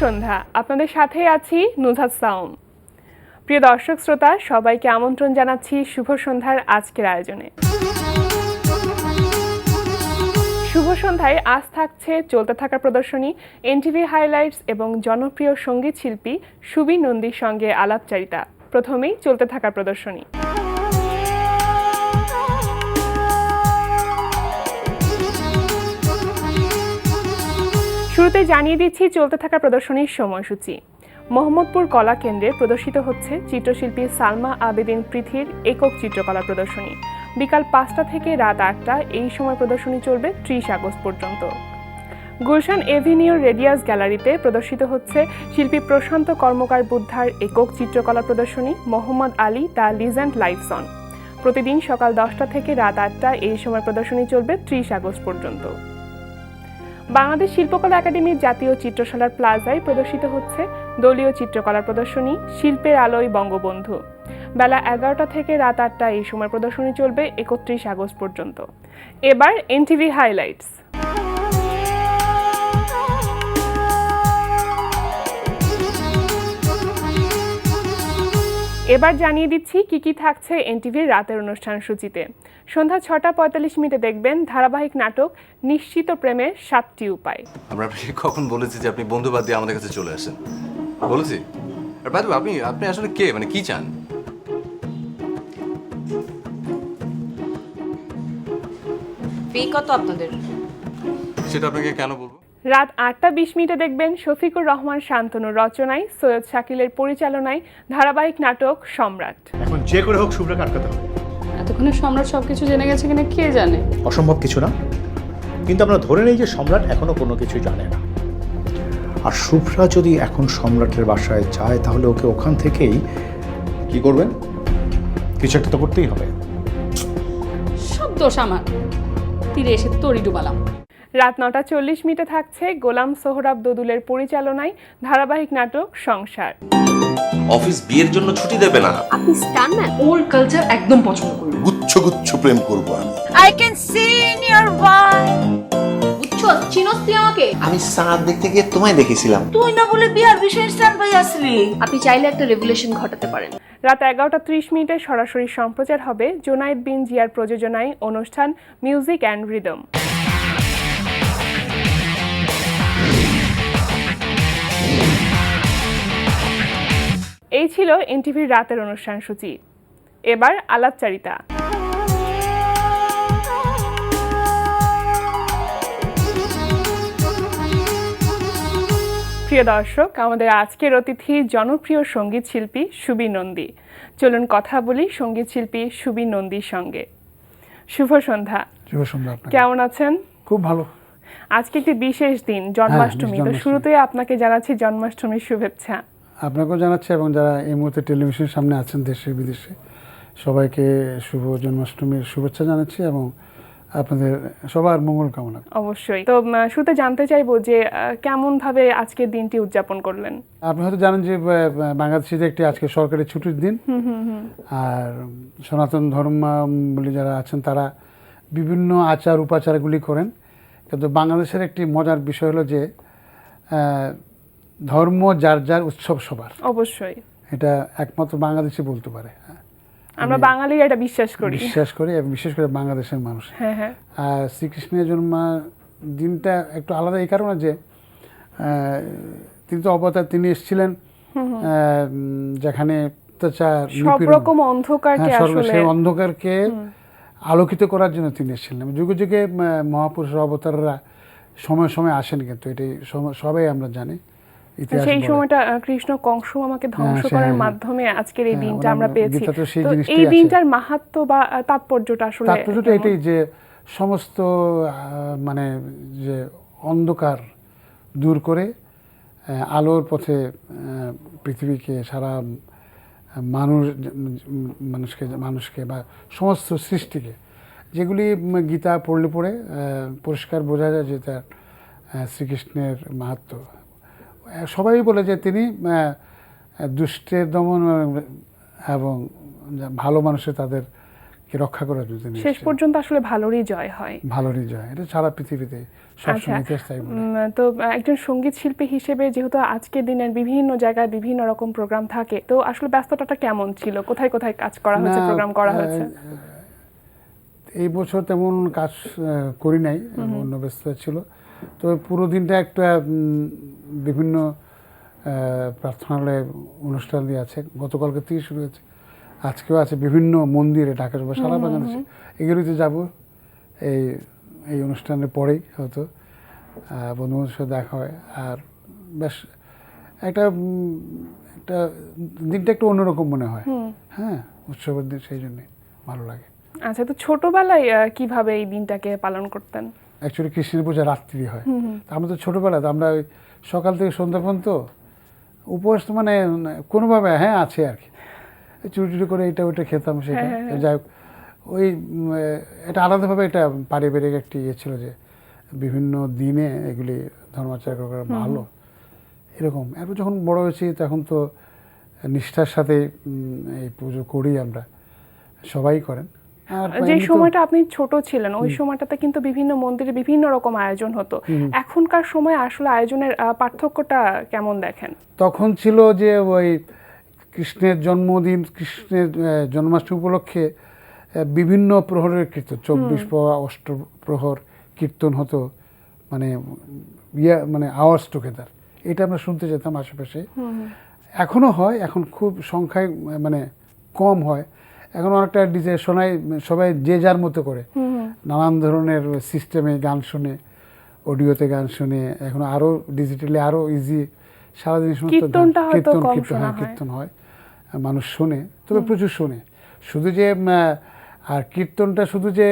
সন্ধ্যা, আপনাদের সাথে আছি নুজহাত সাউম। প্রিয় দর্শক শ্রোতা, সবাইকে আমন্ত্রণ জানাচ্ছি শুভ সন্ধ্যার আজকের আয়োজনে। শুভ সন্ধ্যায় আজ থাকছে চলতে থাকা প্রদর্শনী, এনটিভি হাইলাইটস এবং জনপ্রিয় সঙ্গীত শিল্পী সুবি নন্দীর সঙ্গে আলাপচারিতা। প্রথমেই চলতে থাকা প্রদর্শনী। শুরুতে জানিয়ে দিচ্ছি চলতে থাকা প্রদর্শনীর সময়সূচি। মোহাম্মদপুর কলা কেন্দ্রে প্রদর্শিত হচ্ছে চিত্রশিল্পী সালমা আবেদিন পৃথির একক চিত্রকলা প্রদর্শনী। বিকাল 5টা থেকে রাত 8টা এই সময় প্রদর্শনী চলবে 30 আগস্ট পর্যন্ত। গুলশান এভিনিউর রেডিয়াস গ্যালারিতে প্রদর্শিত হচ্ছে শিল্পী প্রশান্ত কর্মকার বুদ্ধার একক চিত্রকলা প্রদর্শনী Mohammad Ali the legend lives on. প্রতিদিন সকাল 10টা থেকে রাত 8টা এই সময় প্রদর্শনী চলবে 30 আগস্ট পর্যন্ত। বাংলাদেশ শিল্পকলা একাডেমির জাতীয় চিত্রশালার প্লাজায় প্রদর্শিত হচ্ছে দলীয় চিত্রকলা প্রদর্শনী শিল্পের আলোয় বঙ্গবন্ধু। বেলা 11টা থেকে রাত 8টা এই সময় প্রদর্শনী চলবে 31 আগস্ট পর্যন্ত। এবার এনটিভি হাইলাইটস। এবার জানিয়ে দিচ্ছি কি থাকছে এনটিভির রাতের অনুষ্ঠান সূচিতে। সন্ধ্যা 6:45 দেখবেন ধারাবাহিক নাটক নিশ্চিত প্রেমের 7টি উপায়। আমরা কখন বলেছি যে আপনি বন্ধুবাদ দিয়ে আমাদের কাছে চলে আসেন? বলেছি? আর বাদু আপনি আসলে কে, মানে কি চান? ফি কত আপনাদের? সেটা আপনাকে কেন বলবো? রাত 8:20 দেখবেন শফিকুর রহমান শান্তনুর রচনায় সৈয়দ শাকিলের পরিচালনায় ধারাবাহিক নাটক সম্রাট। এখন যে করে হোক শুভ্রাকে আটকাতে হবে। এতক্ষণে সম্রাট সবকিছু জেনে গেছে কিনা কে জানে। অসম্ভব কিছু না, কিন্তু আমরা ধরে নেই যে সম্রাট এখনো কোনো কিছু জানে না। আর শুভ্রা যদি এখন সম্রাটের বাসায় যায় তাহলে ওকে ওখান থেকেই কি করবেন, কিছু একটা তো করতেই হবে। সব দোষ আমার, তীরে এসে তরি ডুবালাম। রাত 9:40 থাকছে গোলাম সোহরাব দোদুলের পরিচালনায় ধারাবাহিক নাটক সংসার। অফিস বিয়ের জন্য ছুটি দেবে না। আপনি স্টানম্যান। ওল্ড কালচার একদম পছন্দ করি। গুচ্ছ গুচ্ছ প্রেম করবো আমি। I can see in your eyes. বুঝছো, চিনোস তুই আমাকে? আমি সাদ দেখতে গিয়ে তোমায় দেখেছিলাম। তুই না বলে বিয়ার বিষয়ে স্ট্যান্ড বাই আসলি। আপনি চাইলে একটা রেভুলেশন ঘটাতে পারেন। রাত 11:30 সরাসরি সম্প্রচার হবে জোনায়েদ বিন জিয়ার প্রযোজনায় অনুষ্ঠান মিউজিক অ্যান্ড রিদম। এই ছিল এনটিভির রাতের অনুষ্ঠান সূচি। এবার আলাপচারিতা। প্রিয় দর্শক, আমাদের আজকের অতিথি জনপ্রিয় সঙ্গীত শিল্পী সুবি নন্দী। চলুন কথা বলি সঙ্গীত শিল্পী সুবি নন্দীর সঙ্গে। শুভ সন্ধ্যা। শুভ সন্ধ্যা। কেমন আছেন? খুব ভালো। আজকে একটি বিশেষ দিন, জন্মাষ্টমী। তো শুরুতেই আপনাকে জানাচ্ছি জন্মাষ্টমীর শুভেচ্ছা। আপনাকেও জানাচ্ছি এবং যারা এই মুহূর্তে টেলিভিশনের সামনে আছেন দেশে বিদেশে সবাইকে শুভ জন্মাষ্টমীর শুভেচ্ছা জানাচ্ছি এবং আপনাদের সবার মঙ্গল কামনা। অবশ্যই। তো শুরুতে জানতে চাইবো যে কেমন ভাবে আজকের দিনটি উদযাপন করলেন? আপনি হয়তো জানেন যে বাংলাদেশে একটি আজকে সরকারি ছুটির দিন। আর সনাতন ধর্মাবলম্বী যারা আছেন তারা বিভিন্ন আচার উপাচারগুলি করেন, কিন্তু বাংলাদেশের একটি মজার বিষয় হলো যে ধর্ম যার যার উৎসব সবার। অবশ্যই এটা একমাত্র বাংলাদেশই বলতে পারে। আমরা বাঙালিরা এটা বিশ্বাস করি এবং বিশেষ করে বাংলাদেশের মানুষ। হ্যাঁ। আর শ্রীকৃষ্ণের জন্ম দিনটা একটু আলাদা এই কারণে যে তিনি তো অবতার, তিনি এসেছিলেন যেখানে সব রকম অন্ধকারকে আসলে সেই অন্ধকারকে আলোকিত করার জন্য তিনি এসেছিলেন। যুগে যুগে মহাপুরুষের অবতাররা সময় সময় আসেন, কিন্তু এটাই সবাই আমরা জানি। সেই সময়টা কৃষ্ণ কংস আমাকে ধ্বংস করার মাধ্যমে আজকের এই দিনটা আমরা পেয়েছি। তো এই দিনটার মাহাত্ম্য বা তাৎপর্যটা এটাই যে সমস্ত মানে যে অন্ধকার দূর করে আলোর পথে পৃথিবীকে, সারা মানুষকে বা সমস্ত সৃষ্টিকে, যেগুলি গীতা পড়লে পড়ে পরিষ্কার বোঝা যায় যে তার শ্রীকৃষ্ণের মাহাত্ম্য। সবাই বলে যে তিনি দুষ্টের দমন এবং ভালো মানুষের তাদের কে রক্ষা করার জন্য তিনি শেষ এসেছেন। পর্যন্ত আসলে ভালোরই জয় হয়। ভালোরই জয়, এটা সারা পৃথিবীতে আচ্ছা সবসময় ইতিহাস তাই বলে। তো একজন সঙ্গীত শিল্পী হিসেবে যেহেতু আজকের দিনের বিভিন্ন জায়গায় বিভিন্ন রকম প্রোগ্রাম থাকে, তো আসলে ব্যস্ততাটা কেমন ছিল? কোথায় কোথায় কাজ করা হয়েছে, না, প্রোগ্রাম করা হয়েছে? এই বছর তেমন কাজ করি নাই, অন্য ব্যস্ততা ছিল। তো পুরো দিনটা একটা বিভিন্ন প্রার্থনালয়ে অনুষ্ঠান দিয়ে আছে, গতকালকে থেকে শুরু হয়েছে, আজকেও আছে বিভিন্ন মন্দিরে ঢাকা বা সারা বাংলাদেশে। এগুলিতে যাব এই এই অনুষ্ঠানের পরেই হয়তো বন্ধুবান্ধবের সাথে দেখা হয়। আর বেশ একটা একটা দিনটা একটু অন্যরকম মনে হয়। হ্যাঁ, উৎসবের দিন, সেই জন্যে ভালো লাগে। আচ্ছা, তো ছোটবেলায় কিভাবে এই দিনটাকে পালন করতেন? অ্যাকচুয়ালি কৃষ্ণের পূজা রাত্রি হয়। তা আমরা তো ছোটোবেলায় আমরা ওই সকাল থেকে সন্ধ্যা পর্যন্ত উপবাস, মানে কোনোভাবে আছে আর কি, চুরি টুরি করে এটা ওইটা খেতাম সেটা। যাই হোক, ওই এটা আলাদাভাবে এটা পারিবারিক একটি ইয়ে ছিল যে বিভিন্ন দিনে এগুলি ধর্মাচরণ করা ভালো, এরকম। এরপর যখন বড় হয়েছি তখন তো নিষ্ঠার সাথে এই পুজো করি আমরা, সবাই করেন। আর যে এমনি তো- সময়টা আপনি ছোট ছিলেন ওই সময়টাতে কিন্তু বিভিন্ন মন্দিরে বিভিন্ন রকম আয়োজন হতো। এখনকার সময় আসলে আয়োজনের পার্থক্যটা কেমন দেখেন? তখন ছিল যে ওই কৃষ্ণের জন্মদিন, কৃষ্ণের জন্মাষ্টমী উপলক্ষে বিভিন্ন প্রহরের কীর্তন, 24 প্রহর, অষ্টপ্রহর কীর্তন হতো, মানে মানে আওয়াজ টুগেদার, এটা আমরা শুনতে যেতাম আশেপাশে। এখনও হয়, এখন খুব সংখ্যায় মানে কম হয়। এখন অনেকটা ডিজে শোনায়, সবাই যে যার মতো করে নানান ধরনের সিস্টেমে গান শুনে, অডিওতে গান শুনে, এখন আরও ডিজিটালি আরও ইজি সারাদিন সমস্ত কীর্তনটা হয়তো কম শোনা হয়। কীর্তন হয়, মানুষ শোনে, তবে প্রচুর শোনে। শুধু যে আর কীর্তনটা শুধু যে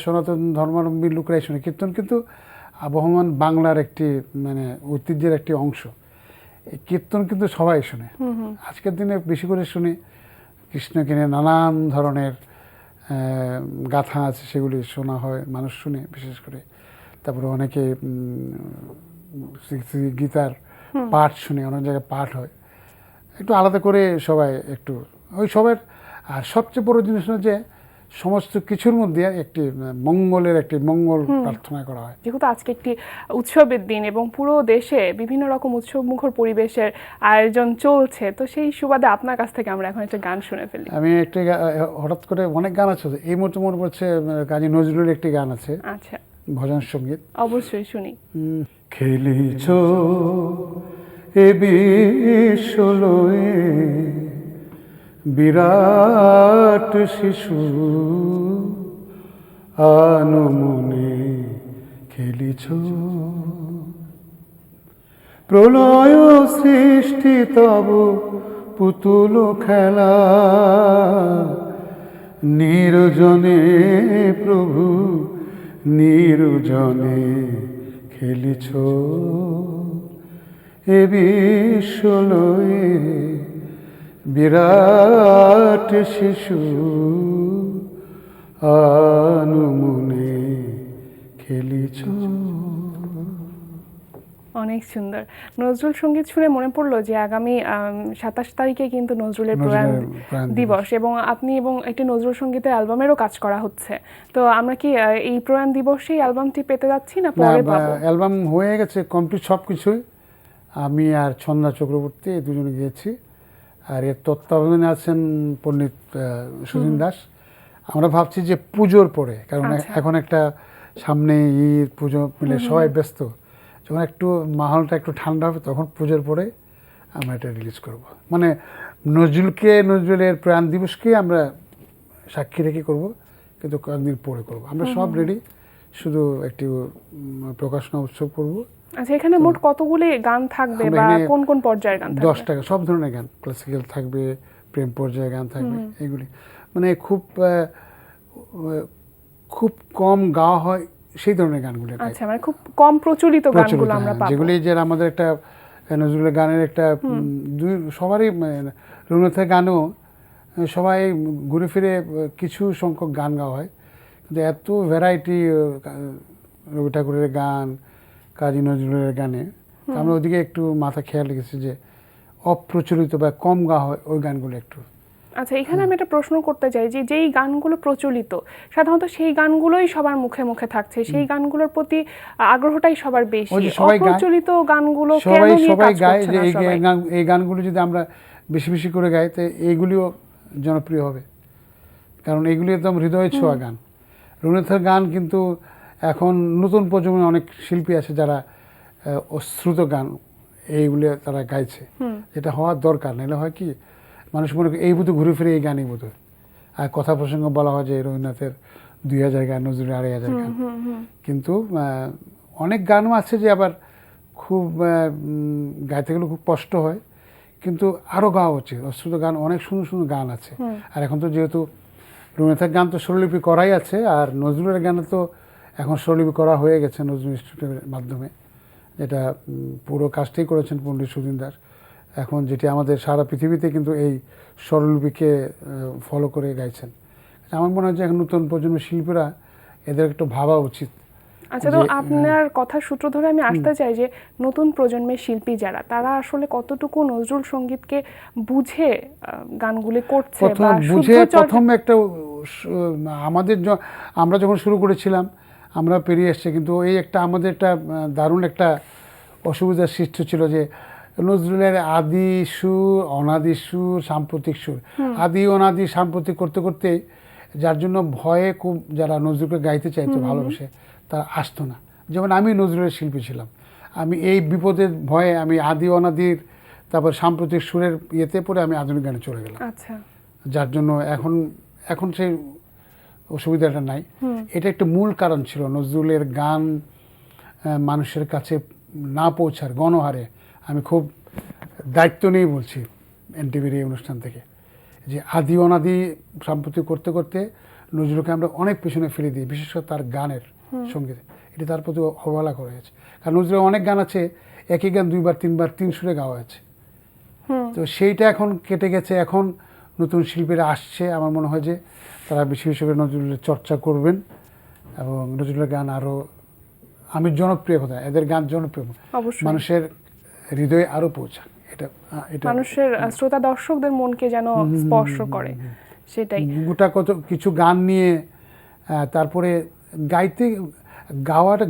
সনাতন ধর্মাবলম্বী লোকরাই শোনে, কীর্তন কিন্তু আবহমান বাংলার একটি মানে ঐতিহ্যের একটি অংশ। এই কীর্তন কিন্তু সবাই শোনে। আজকের দিনে বেশি করে শুনি কৃষ্ণকে নিয়ে নানান ধরনের গাথা আছে, সেগুলি শোনা হয়, মানুষ শুনে বিশেষ করে। তারপরে অনেকে গীতার পাঠ শুনে, অনেক জায়গায় পাঠ হয়, একটু আলাদা করে সবাই একটু ওই সবার। আর সবচেয়ে বড় জিনিস হলো যে সমস্ত কিছুর মধ্যে একটি মঙ্গলের একটি মঙ্গল প্রার্থনা করা হয়। যেহেতু আজকে একটি উৎসবের দিন এবং পুরো দেশে বিভিন্ন রকম উৎসবমুখর পরিবেশের আয়োজন চলছে, তো সেই সুবাদে আপনার কাছ থেকে আমরা এখন একটা গান শুনে ফেলি। আমি একটি হঠাৎ করে অনেক গান আছে, এই মুহূর্তে মনে পড়ছে কাজী নজরুলের একটি গান আছে, আচ্ছা, ভজন সঙ্গীত। অবশ্যই শুনি। খেলিছ এ বিশ্বলয়ে বিরাট শিশু, আনমনে খেলিছ প্রলয় সৃষ্টি তব পুতুল খেলা, নির্জনে প্রভু নির্জনে খেলিছ এ বিশ্বলয়ে বিরাট শিশু, আনমনে খেলিছ। অনেক সুন্দর। নজরুল সঙ্গীত শুনে মনে পড়লো যে আগামী 27 তারিখে কিন্তু নজরুলের প্রয়াণ দিবস, এবং আপনি এবং একটি নজরুল সঙ্গীতের অ্যালবামেরও কাজ করা হচ্ছে। তো আমরা কি এই প্রয়াণ দিবসেই অ্যালবামটি পেতে যাচ্ছি না পরে পাবো? অ্যালবাম হয়ে গেছে কমপ্লিট সব কিছুই। আমি আর ছন্দা চক্রবর্তী এই দুজনে গিয়েছি, আর এর তত্ত্বাবধানে আছেন পণ্ডিত সুদিন দাস। আমরা ভাবছি যে পুজোর পরে, কারণ এখন একটা সামনে ঈদ পুজো মিলে সবাই ব্যস্ত, যখন একটু মাহলটা একটু ঠান্ডা হবে তখন পুজোর পরে আমরা এটা রিলিজ করব। মানে নজরুলের প্রয়াণ দিবসকে আমরা সাক্ষী রেখে করব, কিন্তু কয়েকদিন পরে করব। আমরা সব রেডি, শুধু একটি প্রকাশনা উৎসব করব। আচ্ছা, এখানে মোট কতগুলি গান থাকবে বা কোন কোন পর্যায়ের গান থাকবে? 10 টাকা সব ধরনের গান, ক্লাসিক্যাল থাকবে, প্রেম পর্যায়ের গান থাকবে, এগুলি মানে খুব কম গাওয়া হয় সেই ধরনের গানগুলো। আচ্ছা, মানে খুব কম প্রচলিত গানগুলো আমরা পাবো, যেগুলি যে আমাদের একটা নজরুলের গানের একটা সবারই রবীন্দ্রনাথের গানও সবাই ঘুরে ফিরে কিছু সংখ্যক গান গাওয়া হয়, কিন্তু এত ভ্যারাইটি রবি ঠাকুরের গান, কাজী নজরুলের গানে, আমরা ওদিকে একটু মাথা খেয়াল রেখেছি যে অপ্রচলিত বা কম গাওয়া হয় ওই গানগুলো একটু আচ্ছা, এখানে আমি একটা প্রশ্ন করতে চাই যে যেই গানগুলো প্রচলিত সাধারণত সেই গানগুলোই সবার মুখে মুখে থাকছে, সেই গানগুলোর প্রতি আগ্রহটাই সবার বেশি। ওই যে সবাই গায়, অপ্রচলিত গানগুলো কেন সবাই নিয়ে সবাই কাজ গায় করছে যে না সবাই? এই গানগুলো যদি আমরা বেশি বেশি করে গাই তো এইগুলিও জনপ্রিয় হবে, কারণ এগুলি একদম হৃদয় ছোঁয়া গান। রবীন্দ্রনাথের গান কিন্তু এখন নতুন প্রজন্মের অনেক শিল্পী আছে যারা শ্রুত গান এইগুলি তারা গাইছে, যেটা হওয়ার দরকার। নাহলে হয় কি, মানুষ মনে করে এই বোধহয় ঘুরে ফিরে এই গানই বোধহয়। আর কথা প্রসঙ্গ বলা হয় যে রবীন্দ্রনাথের 2000 গান, নজরুলের 2500 গান, কিন্তু অনেক গানও আছে যে আবার খুব গাইতে গেলে খুব কষ্ট হয়, কিন্তু আরও গাওয়া উচিত। অশ্রুত গান অনেক সুন্দর সুন্দর গান আছে। আর এখন তো যেহেতু রবীন্দ্রনাথের গান তো স্বরলিপি করাই আছে, আর নজরুলের গানে তো এখন স্বরলিপি করা হয়ে গেছে নজরুল ইনস্টিটিউটের মাধ্যমে, যেটা পুরো কাজটাই করেছেন পণ্ডিত সুধীন দাস। এখন যেটি আমাদের সারা পৃথিবীতে কিন্তু এই স্বরলিপিকে ফলো করে গাইছেন। আমার মনে হয় যে এখন নতুন প্রজন্মের শিল্পীরা এদের একটু ভাবা উচিত। আচ্ছা, তো আপনার কথার সূত্র ধরে আমি আসতে চাই যে নতুন প্রজন্মের শিল্পী যারা, তারা আসলে কতটুকু নজরুল সঙ্গীতকে বুঝে গানগুলি করছে বা বুঝে শুদ্ধ প্রথম একটা আমরা যখন শুরু করেছিলাম আমরা পেরিয়ে এসছে, কিন্তু এই একটা আমাদের একটা দারুণ একটা অসুবিধার সৃষ্টি ছিল যে নজরুলের আদি সুর, অনাদি সুর, সাম্প্রতিক সুর, আদি অনাদি সাম্প্রতিক করতে করতে যার জন্য ভয়ে খুব যারা নজরুলকে গাইতে চাইতো ভালোবেসে তারা আসতো না। যেমন আমি নজরুলের শিল্পী ছিলাম, আমি এই বিপদের ভয়ে আমি আদি অনাদির তারপর সাম্প্রতিক সুরের ইয়েতে পড়ে আমি আধুনিক গানে চলে গেলাম। আচ্ছা, যার জন্য এখন সেই অসুবিধাটা নাই। এটা একটা মূল কারণ ছিল নজরুলের গান মানুষের কাছে না পৌঁছার গণহারে। আমি খুব দায়িত্ব নিয়ে বলছি এনটিভির এই অনুষ্ঠান থেকে যে আদি অনাদি সাম্প্রতিক করতে করতে নজরুলকে আমরা অনেক পেছনে ফেলে দিই, বিশেষ করে তার গানের সঙ্গীতে। এটা তার প্রতি অবহেলা করা হয়েছে, কারণ নজরুলের অনেক গান আছে একই গান 2বার 3বার 3 সুরে গাওয়া আছে। তো সেইটা এখন কেটে গেছে। এখন নতুন শিল্পীরা আসছে, আমার মনে হয় যে তারা বেশি বেশি করে নজরুলের চর্চা করবেন এবং নজরুলের গান আরও আমি জনপ্রিয় কথা, এদের গান জনপ্রিয় অবশ্যই মানুষের হৃদয়ে আরও পৌঁছাক। এটা মানুষের শ্রোতা দর্শকদের মনকে যেন স্পর্শ করে, সেটাই। গোটা কত কিছু গান নিয়ে তারপরে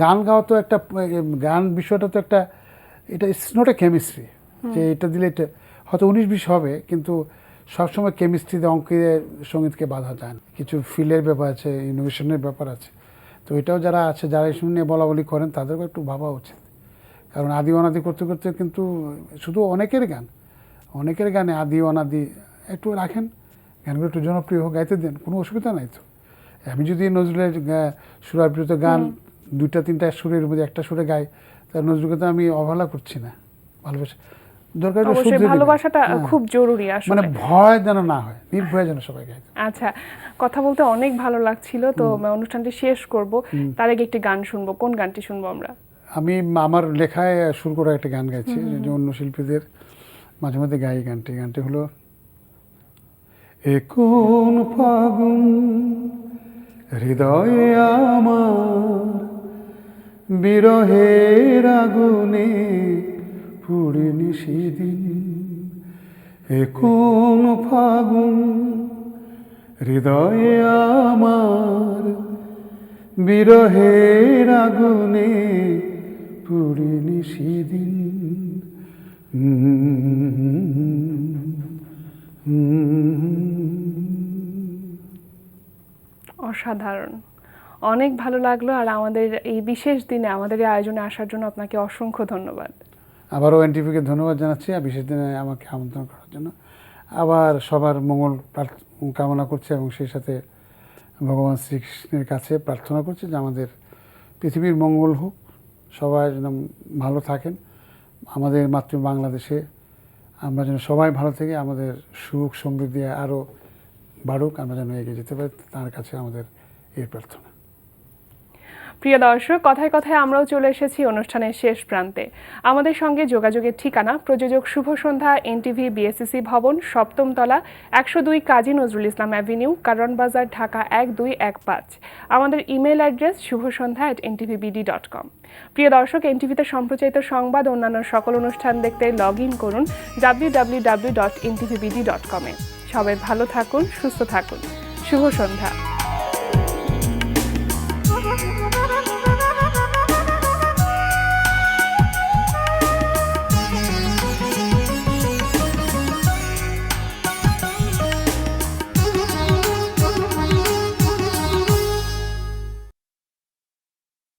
গান গাওয়া তো একটা গান বিষয়টা তো একটা, এটা ইটস নট এ কেমিস্ট্রি যে এটা দিলে এটা হয়তো 19-20 হবে, কিন্তু সবসময় কেমিস্ট্রিতে অঙ্কের সঙ্গীতকে বাধা যায় না। কিছু ফিলের ব্যাপার আছে, ইনোভেশনের ব্যাপার আছে। তো এটাও যারা আছে, যারা এই নিয়ে বলা বলি করেন, তাদেরকে একটু ভাবা উচিত। কারণ আদি অনাদি করতে করতে কিন্তু শুধু অনেকের গানে আদি অনাদি একটু রাখেন, গানগুলো একটু জনপ্রিয় হোক, গাইতে দেন, কোনো অসুবিধা নাই তো। আমি যদি নজরুলের সুরাবৃত গান 2-3টা সুরের মধ্যে একটা সুরে গাই, তার নজরুলকে তো আমি অবহেলা করছি না। ভালোবাসা দরকার, ভালোবাসাটা খুব জরুরি আসলে, মানে ভয় যেন না হয়, নির্ভয় যেন সবাই গায়। আচ্ছা, কথা বলতে অনেক ভালো লাগছিল, তো অনুষ্ঠানটি শেষ করব, তার আগে একটি গান শুনবো। কোন গানটি শুনবো আমরা? আমি আমার লেখায় সুর করা একটা গান গাইছি, যে অন্য শিল্পীদের মাঝে মাঝে গাই গানটি। গানটি হলো এ কোন ফাগুন হৃদয়ে আমার বিরহের আগুনে পুড়িনি সেদিন। এ কোন ফাগুন হৃদয়ে আমার বিরহের আগুনে পুড়িনি সেদিন। অসাধারণ, অনেক ভালো লাগলো। আর আমাদের এই বিশেষ দিনে আমাদের এই আয়োজনে আসার জন্য আপনাকে অসংখ্য ধন্যবাদ। আবারও এনটিভিকে ধন্যবাদ জানাচ্ছি আর বিশেষ দিনে আমাকে আমন্ত্রণ করার জন্য। আবার সবার মঙ্গল কামনা করছি এবং সেই সাথে ভগবান শ্রীকৃষ্ণের কাছে প্রার্থনা করছি যে আমাদের পৃথিবীর মঙ্গল হোক, সবাই যেন ভালো থাকেন। আমাদের মাতৃ বাংলাদেশে আমরা যেন সবাই ভালো থেকে আমাদের সুখ সমৃদ্ধি আরও বাড়ুক, আমরা যেন এগিয়ে যেতে পারি, তার কাছে আমাদের এই প্রার্থনা। প্রিয় দর্শক, কথায় কথায় আমরাও চলে এসেছি অনুষ্ঠানের শেষ প্রান্তে। আমাদের সঙ্গে যোগাযোগের ঠিকানা প্রযোজক শুভ সন্ধ্যা, এনটিভি, বিএসসিসি ভবন, 7ম তলা, 102 কাজী নজরুল ইসলাম অ্যাভিনিউ, কারণ বাজার, ঢাকা 1215। আমাদের ইমেল অ্যাড্রেস shubhosandha@ntvbd.com। প্রিয় দর্শক, এনটিভিতে সম্প্রচারিত সংবাদ অন্যান্য সকল অনুষ্ঠান দেখতে লগ ইন করুন www.ntvbd.com-এ। সবাই ভালো থাকুন, সুস্থ থাকুন। শুভ সন্ধ্যা।